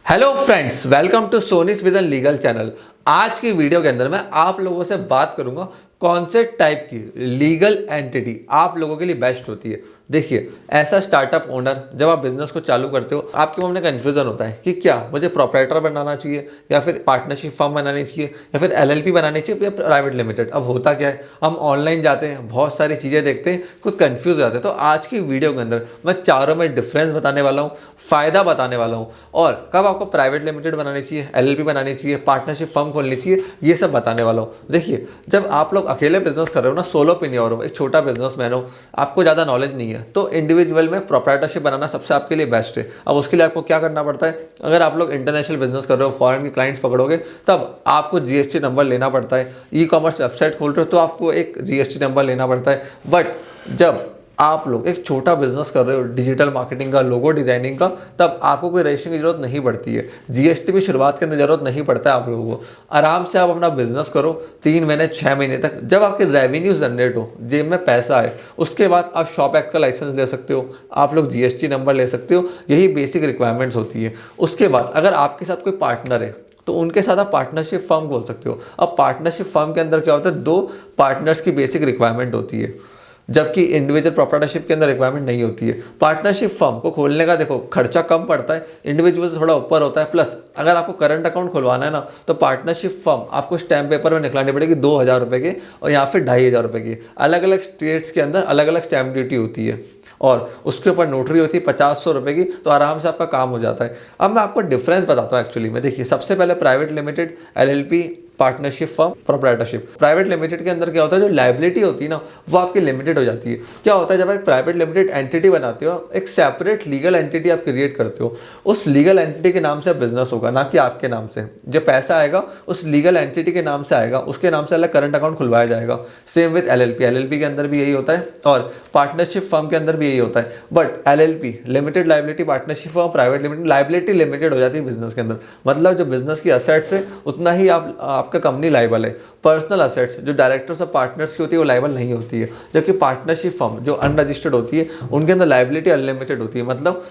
Hello friends, welcome to Soni's vision legal channel. आज की video के अंदर मैं आप लोगों से बात करूंगा कौन से टाइप की लीगल एंटिटी आप लोगों के लिए बेस्ट होती है। देखिए, ऐसा स्टार्टअप ओनर जब आप बिजनेस को चालू करते हो आपके मन में कन्फ्यूजन होता है कि क्या मुझे प्रोप्राइटर बनाना चाहिए या फिर पार्टनरशिप फर्म बनानी चाहिए या फिर एलएलपी बनानी चाहिए या प्राइवेट लिमिटेड। अब होता क्या है, हम ऑनलाइन जाते हैं, बहुत सारी चीज़ें देखते हैं, कुछ कन्फ्यूज हो जाते हैं। तो आज की वीडियो के अंदर मैं चारों में डिफरेंस बताने वाला हूँ, फ़ायदा बताने वाला हूँ और कब आपको प्राइवेट लिमिटेड बनानी चाहिए, एलएलपी बनानी चाहिए, पार्टनरशिप फर्म खोलनी चाहिए, ये सब बताने वाला हूँ। देखिए, जब आप लोग अकेले बिजनेस कर रहे हो ना, सोलोप्रेन्योर हो, एक छोटा बिजनेसमैन हो, आपको ज़्यादा नॉलेज नहीं है, तो इंडिविजुअल में प्रोप्राइटरशिप बनाना सबसे आपके लिए बेस्ट है। अब उसके लिए आपको क्या करना पड़ता है, अगर आप लोग इंटरनेशनल बिजनेस कर रहे हो, फॉरेन के क्लाइंट्स पकड़ोगे, तब आपको जीएसटी नंबर लेना पड़ता है। ई कॉमर्स वेबसाइट खोल रहे हो तो आपको एक जीएसटी नंबर लेना पड़ता है। बट जब आप लोग एक छोटा बिजनेस कर रहे हो, डिजिटल मार्केटिंग का, लोगो डिजाइनिंग का, तब आपको कोई रजिस्ट्रेशन की जरूरत नहीं पड़ती है। जीएसटी भी शुरुआत के अंदर जरूरत नहीं पड़ता है आप लोगों को। आराम से आप अपना बिजनेस करो 3 महीने 6 महीने तक, जब आपके रेवेन्यू जनरेट हो, जेब में पैसा आए, उसके बाद आप शॉप एक्ट का लाइसेंस ले सकते हो, आप लोग जीएसटी नंबर ले सकते हो। यही बेसिक रिक्वायरमेंट्स होती है। उसके बाद अगर आपके साथ कोई पार्टनर है तो उनके साथ आप पार्टनरशिप फर्म खोल सकते हो। अब पार्टनरशिप फर्म के अंदर क्या होता है, 2 पार्टनर्स की बेसिक रिक्वायरमेंट होती है, जबकि इंडिविजुअल प्रोप्राइटरशिप के अंदर रिक्वायरमेंट नहीं होती है। पार्टनरशिप फर्म को खोलने का देखो खर्चा कम पड़ता है, इंडिविजुअल से थोड़ा ऊपर होता है। प्लस अगर आपको करंट अकाउंट खुलवाना है ना, तो पार्टनरशिप फर्म आपको स्टैम्प पेपर में निकलानी पड़ेगी 2,000 रुपये की, और यहाँ फिर 2,500 रुपये की। अलग अलग स्टेट्स के अंदर अलग अलग स्टैम्प ड्यूटी होती है और उसके ऊपर नोटरी होती है 50-100 रुपये की, तो आराम से आपका काम हो जाता है। अब मैं आपको डिफरेंस बताता हूँ एक्चुअली में। देखिए, सबसे पहले private limited, LLP, partnership firm, proprietorship. Private limited के अंदर क्या होता है, जो लायबिलिटी होती है ना, वो आपकी लिमिटेड हो जाती है। क्या होता है, जब आप प्राइवेट लिमिटेड एंटिटी बनाते हो, एक सेपरेट लीगल एंटिटी आप क्रिएट करते हो, उस लीगल एंटिटी के नाम से बिजनेस होगा, ना कि आपके नाम से। जो पैसा आएगा उस लीगल एंटिटी के नाम से आएगा, उसके नाम से अलग करंट अकाउंट खुलवाया जाएगा। सेम विद एलएलपी, एलएलपी के अंदर भी यही होता है और पार्टनरशिप फर्म के अंदर भी यही होता है। But LLP limited liability, partnership firm private limited liability limited हो जाती है बिजनेस के अंदर। मतलब जो बिजनेस की असेट्स है उतना ही आपका कंपनी लायबल है। पर्सनल असेट्स जो डायरेक्टर्स और पार्टनर्स की होती है वो लायबल नहीं होती है। जबकि पार्टनरशिप फर्म जो अनरजिस्टर्ड होती है उनके अंदर लायबिलिटी अनलिमिटेड होती है। मतलब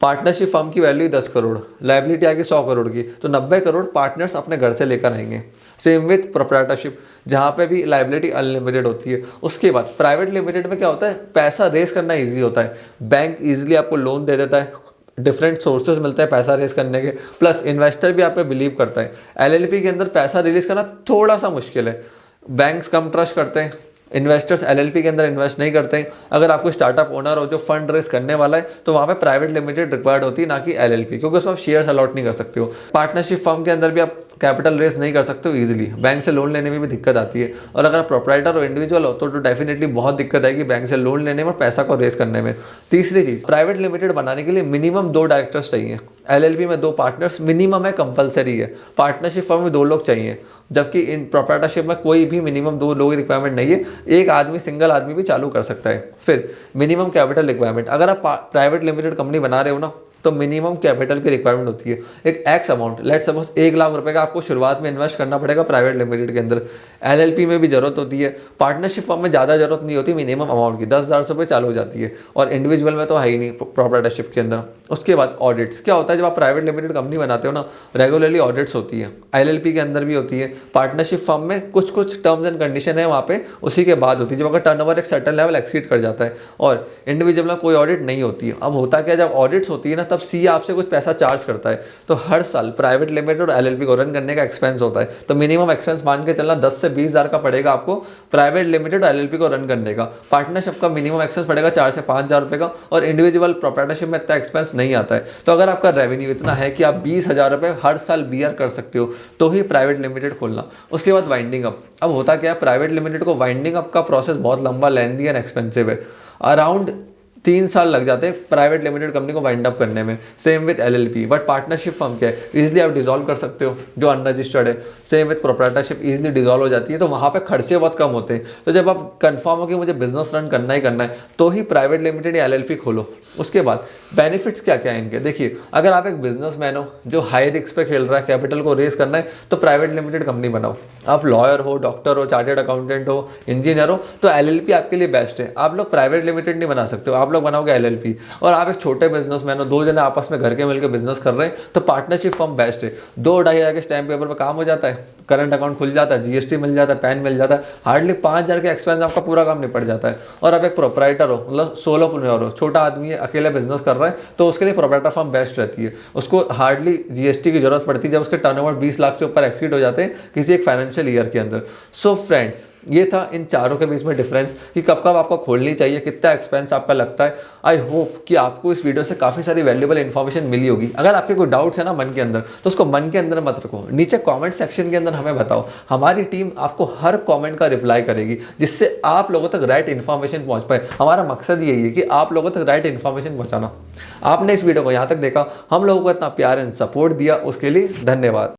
पार्टनरशिप फर्म की वैल्यू 10 करोड़, लायबिलिटी आएगी 100 करोड़ की, तो 90 करोड़ पार्टनर्स अपने घर से लेकर आएंगे। सेम विथ प्रोप्राइटरशिप, जहाँ पे भी लायबिलिटी अनलिमिटेड होती है। उसके बाद प्राइवेट लिमिटेड में क्या होता है, पैसा रेस करना ईजी होता है। बैंक ईजिली आपको लोन दे देता है, डिफरेंट सोर्सेज मिलते हैं पैसा रेस करने के, प्लस इन्वेस्टर भी आप पे बिलीव करता है। एलएलपी के अंदर पैसा रिलीज करना थोड़ा सा मुश्किल है, बैंक्स कम ट्रस्ट करते हैं, इन्वेस्टर्स एलएलपी के अंदर इन्वेस्ट नहीं करते हैं। अगर आपको स्टार्टअप ओनर हो जो फंड रेस करने वाला है, तो वहाँ पे प्राइवेट लिमिटेड रिक्वायर्ड होती है, ना कि एलएलपी, क्योंकि उसमें आप शेयर्स अलॉट नहीं कर सकते हो। पार्टनरशिप फर्म के अंदर भी आप कैपिटल रेस नहीं कर सकते हो ईजिली, बैंक से लोन लेने में भी दिक्कत आती है। और अगर आप प्रोप्राइटर और इंडिविजुअल हो तो डेफिनेटली बहुत दिक्कत आएगी बैंक से लोन लेने में और पैसा को रेस करने में। तीसरी चीज़, प्राइवेट लिमिटेड बनाने के लिए मिनिमम 2 डायरेक्टर्स चाहिए। एलएलपी में 2 पार्टनर्स मिनिमम है, कंपलसरी है। पार्टनरशिप फर्म में 2 लोग चाहिए, जबकि इन प्रोप्राइटरशिप में कोई भी मिनिमम 2 लोगों की रिक्वायरमेंट नहीं है। एक आदमी, सिंगल आदमी भी चालू कर सकता है। फिर मिनिमम कैपिटल रिक्वायरमेंट, अगर आप प्राइवेट लिमिटेड कंपनी बना रहे हो ना, तो मिनिमम कैपिटल की रिक्वायरमेंट होती है। एक x amount, let suppose 1 lakh रुपए का आपको शुरुआत में इन्वेस्ट करना पड़ेगा प्राइवेट लिमिटेड के अंदर। एलएलपी में भी जरूरत होती है, पार्टनरशिप फर्म में ज़्यादा जरूरत नहीं होती, मिनिमम अमाउंट की 10,000 रुपये चालू हो जाती है, और इंडिविजुअल में तो है ही नहीं प्रोप्राइटरशिप के अंदर। उसके बाद ऑडिट्स, क्या होता है, जब आप प्राइवेट लिमिटेड कंपनी बनाते हो ना, रेगुलरली ऑडिट्स होती है। एलएलपी के अंदर भी होती है, पार्टनरशिप फर्म में कुछ कुछ टर्म्स एंड कंडीशन है वहाँ पे, उसी के बाद होती है, जब अगर टर्नओवर एक सर्टेन लेवल एक्सीड कर जाता है। और इंडिविजुअल में कोई ऑडिट नहीं होती है। अब होता क्या, जब ऑडिट्स होती है ना, तब सी आपसे कुछ पैसा चार्ज करता है, तो हर साल प्राइवेट लिमिटेड और एलएलपी को रन करने का एक्सपेंस होता है। तो मिनिमम एक्सपेंस मान के चलना 10 से 20,000 का पड़ेगा आपको प्राइवेट लिमिटेड और एलएलपी को रन करने का। पार्टनरशिप का मिनिमम एक्सपेंस पड़ेगा 4 से 5,000 रुपये का, और इंडिविजुअल प्रोप्राइटरशिप में इतना एक्सपेंस नहीं आता है। तो अगर आपका रेवेन्यू इतना है कि आप 20,000 रुपये हर साल बीआर कर सकते हो, तो ही प्राइवेट लिमिटेड खोलना। उसके बाद वाइंडिंग अप। अब होता क्या है, प्राइवेट लिमिटेड को वाइंडिंग अप का प्रोसेस बहुत लंबा, लेंथी एंड एक्सपेंसिव है। अराउंड 3 साल लग जाते हैं प्राइवेट लिमिटेड कंपनी को वाइंड अप करने में। Same with LLP. But partnership firm क्या है, इजीली आप डिसॉल्व कर सकते हो जो अनरजिस्टर्ड है। Same with proprietorship, easily dissolve हो जाती है, तो वहाँ पे खर्चे बहुत कम होते हैं। तो जब आप कंफर्म हो कि मुझे बिजनेस रन करना ही करना है, तो ही प्राइवेट लिमिटेड या एलएलपी खोलो। उसके बाद बेनिफिट्स क्या क्या है इनके, देखिए, अगर आप एक बिजनेसमैन हो जो हाई रिस्क पे खेल रहा है, कैपिटल को रेस करना है, तो प्राइवेट लिमिटेड कंपनी बनाओ। आप लॉयर हो, डॉक्टर हो, चार्टेड अकाउंटेंट हो, इंजीनियर हो, तो एलएलपी आपके लिए बेस्ट है। आप लोग प्राइवेट लिमिटेड नहीं बना सकते हो, आप लोग बनाओगे LLP, और आप एक छोटे बिजनेसमैन हो, 2 जने आपस में घर के मिलकर बिजनेस कर रहे हैं, तो पार्टनरशिप फॉर्म बेस्ट है। 2-2.5 के स्टैम्प पेपर पर काम हो जाता है, करंट अकाउंट खुल जाता है, GST मिल जाता है, पैन मिल जाता है, हार्डली 5,000 के एक्सपेंस आपका पूरा काम निपट जाता है। और आप एक प्रोपराइटर हो, मतलब सोलोप्रेन्योर हो, छोटा आदमी है, अकेले बिजनेस कर रहा है, तो उसके लिए प्रोपराइटर फॉर्म बेस्ट रहती है। उसको हार्डली GST की जरूरत पड़ती है जब उसके टर्नओवर 20 लाख से ऊपर एक्सीड हो जाते हैं किसी एक फाइनेंशियल ईयर के अंदर। सो फ्रेंड्स, ये था इन चारों के बीच में डिफरेंस कि कब कब आपको खोलनी चाहिए, कितना एक्सपेंस आपका लगता है। आई होप कि आपको इस वीडियो से काफ़ी सारी वैल्यूएबल इन्फॉर्मेशन मिली होगी। अगर आपके कोई डाउट्स है ना मन के अंदर, तो उसको मन के अंदर मत रखो, नीचे कमेंट सेक्शन के अंदर हमें बताओ। हमारी टीम आपको हर कमेंट का रिप्लाई करेगी, जिससे आप लोगों तक राइट इन्फॉर्मेशन पहुंच पाए। हमारा मकसद यही है कि आप लोगों तक राइट इन्फॉर्मेशन पहुंचाना। आपने इस वीडियो को यहाँ तक देखा, हम लोगों को इतना प्यार एंड सपोर्ट दिया, उसके लिए धन्यवाद।